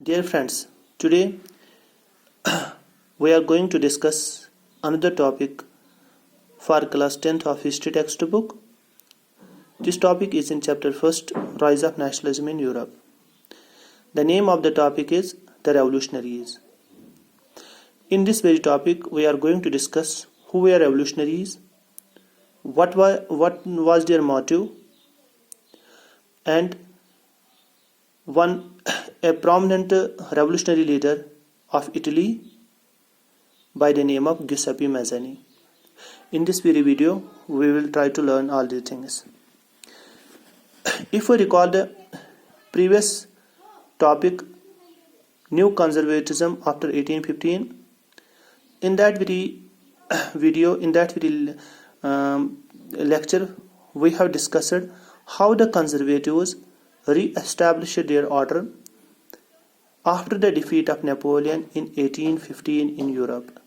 Dear friends, today we are going to discuss another topic for class 10th of history textbook. This topic is in chapter 1st, Rise of Nationalism in Europe. The name of the topic is The Revolutionaries. In this very topic, we are going to discuss who were revolutionaries, what was their motive, and a prominent revolutionary leader of Italy by the name of Giuseppe Mazzini. In this very video, we will try to learn all these things. If we recall the previous topic, New Conservatism after 1815, in that very lecture, we have discussed how the conservatives re-established their order after the defeat of Napoleon in 1815 in Europe.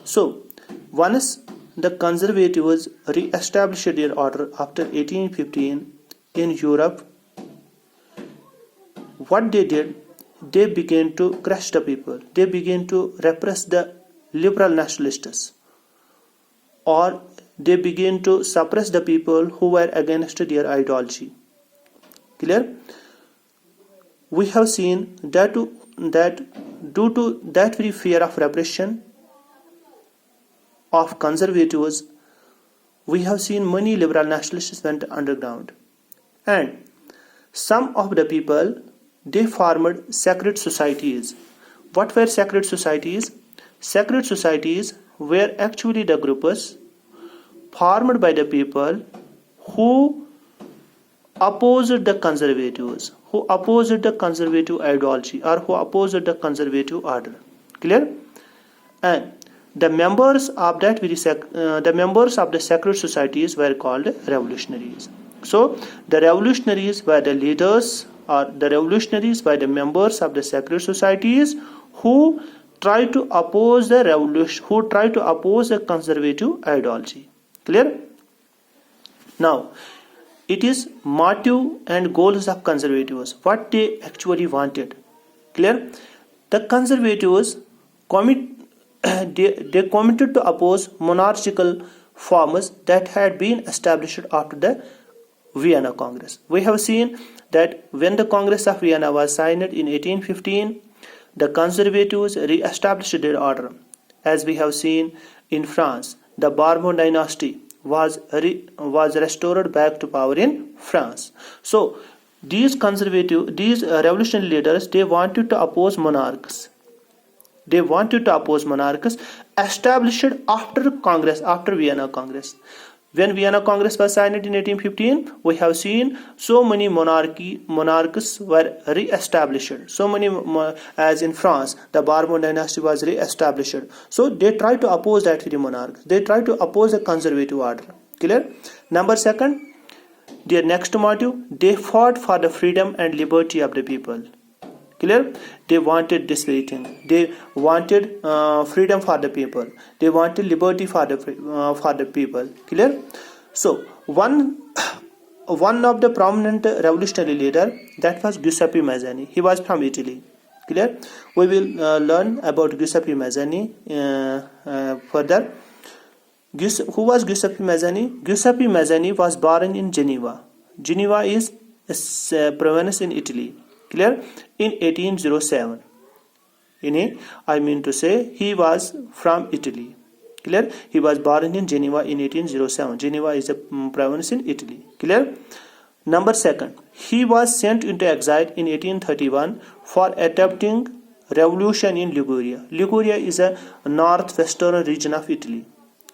So, once the conservatives re-established their order after 1815 in Europe, what they did, they began to crush the people. They began to repress the liberal nationalists, or they began to suppress the people who were against their ideology. Clear? We have seen that due to that very fear of repression of conservatives, we have seen many liberal nationalists went underground, and some of the people, they formed secret societies. What were secret societies? Secret societies were actually the groups formed by the people who opposed the conservatives, who opposed the conservative ideology, or who opposed the conservative order. Clear? And the members of that the members of the secret societies were called revolutionaries. So the revolutionaries were the leaders, or the revolutionaries were the members of the secret societies who try to oppose the revolution, who try to oppose a conservative ideology. Clear? Now, it is motive and goals of conservatives, what they actually wanted. Clear? The conservatives they committed to oppose monarchical forms that had been established after the Vienna Congress. We have seen that when the Congress of Vienna was signed in 1815, the conservatives re-established their order. As we have seen in France, the Bourbon dynasty was restored back to power in France. So these revolutionary leaders, they wanted to oppose monarchs. They wanted to oppose monarchs established after Congress, after Vienna Congress. When Vienna Congress was signed in 1815, we have seen so many monarchs were re-established. So many, as in France, the Bourbon dynasty was re-established. So they tried to oppose that very monarch. They tried to oppose the conservative order. Clear? Number second, their next motive, they fought for the freedom and liberty of the people. Clear? They wanted this very thing. They wanted freedom for the people. They wanted liberty for the people. Clear? So one of the prominent revolutionary leader, that was Giuseppe Mazzini. He was from Italy. Clear? We will learn about Giuseppe Mazzini further. Who was Giuseppe Mazzini? Giuseppe Mazzini was born in Geneva. Geneva is a province in Italy. Clear? In 1807. I mean to say, he was from Italy. Clear? He was born in Geneva in 1807. Geneva is a province in Italy. Clear? Number second, he was sent into exile in 1831 for attempting revolution in Liguria. Liguria is a northwestern region of Italy.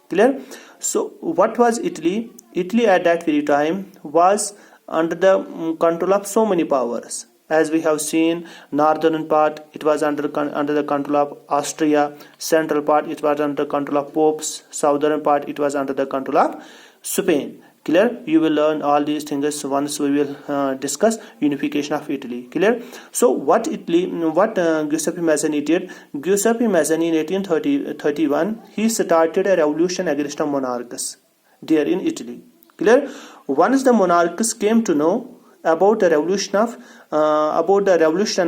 Clear? So what was Italy? Italy at that very time was under the control of so many powers. As we have seen, northern part, it was under the control of Austria. Central part, it was under the control of popes. Southern part, it was under the control of Spain. Clear? You will learn all these things once we will discuss unification of Italy. Clear? So what Giuseppe Mazzini did? Giuseppe Mazzini in 1831, he started a revolution against the monarchs there in Italy. Clear? Once the monarchs came to know about the revolution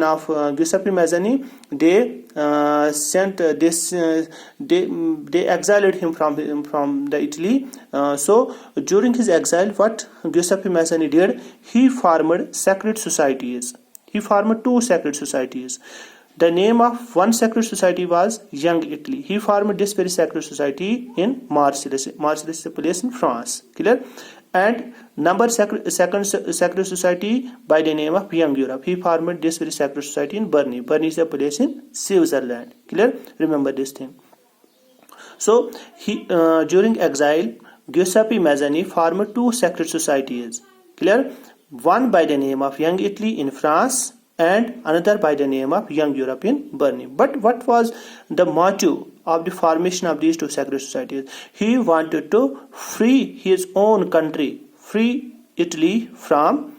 of Giuseppe Mazzini. They they exiled him from the Italy. So during his exile, what Giuseppe Mazzini did, he formed secret societies. He formed two secret societies. The name of one secret society was Young Italy. He formed this very secret society in Marseille. Marseille is a place in France. Clear? And second secret society by the name of Young Europe. He formed this very secret society in Bern. Bern is a place in Switzerland. Clear? Remember this thing. So he during exile, Giuseppe Mazzini formed two secret societies. Clear? One by the name of Young Italy in France, and another by the name of Young Europe in Bern. But what was the motive of the formation of these two secret societies? He wanted to free his own country, free Italy from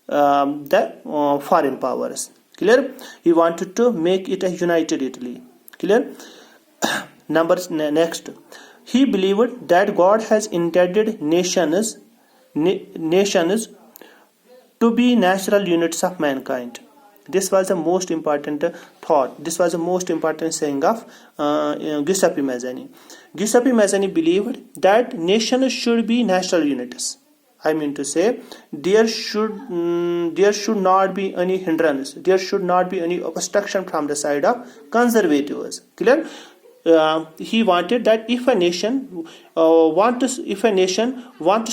the foreign powers. Clear? He wanted to make it a united Italy. Clear? Next, he believed that God has intended nations to be natural units of mankind. This was the most important thought. This was the most important saying of Giuseppe Mazzini. Giuseppe Mazzini believed that nations should be natural units. I mean to say, there should not be any hindrance. There should not be any obstruction from the side of conservatives. Clear? He wanted that if a nation wants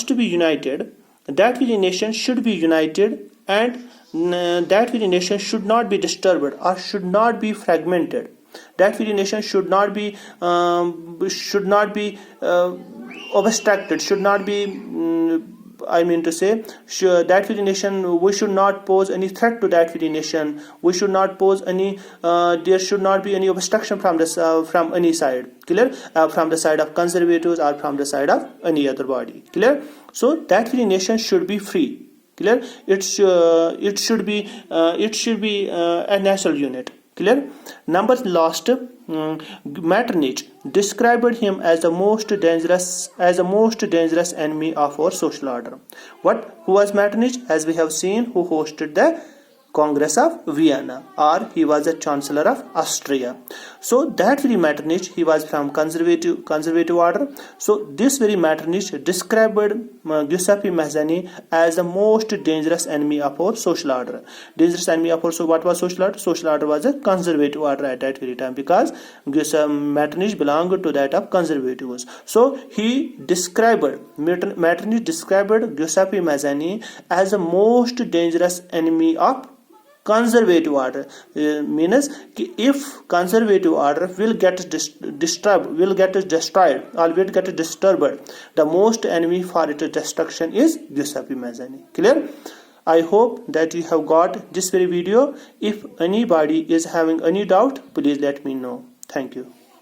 to be united, that very nation should be united, and that very nation should not be disturbed or should not be fragmented. That very nation should not be obstructed, should not be I mean to say, that very nation, we should not pose any threat to that very nation. We should not pose any there should not be any obstruction from any side. Clear? From the side of conservatives or from the side of any other body. Clear? So that very nation should be free. Clear? It should be a national unit. Clear? Number last, Metternich described him as the most dangerous enemy of our social order. Who was Metternich? As we have seen, who hosted the Congress of Vienna, or he was the Chancellor of Austria. So that very Metternich, he was from conservative order. So this very Metternich described Giuseppe Mazzini as the most dangerous enemy of our social order. Dangerous enemy of our, so what was social order? Social order was a conservative order at that very time, because Metternich belonged to that of conservatives. So Metternich described Giuseppe Mazzini as the most dangerous enemy of conservative order. Means if conservative order will get destroyed, or will get disturbed, the most enemy for its destruction is Giuseppe Mazzini. Clear? I hope that you have got this very video. If anybody is having any doubt, please let me know. Thank you.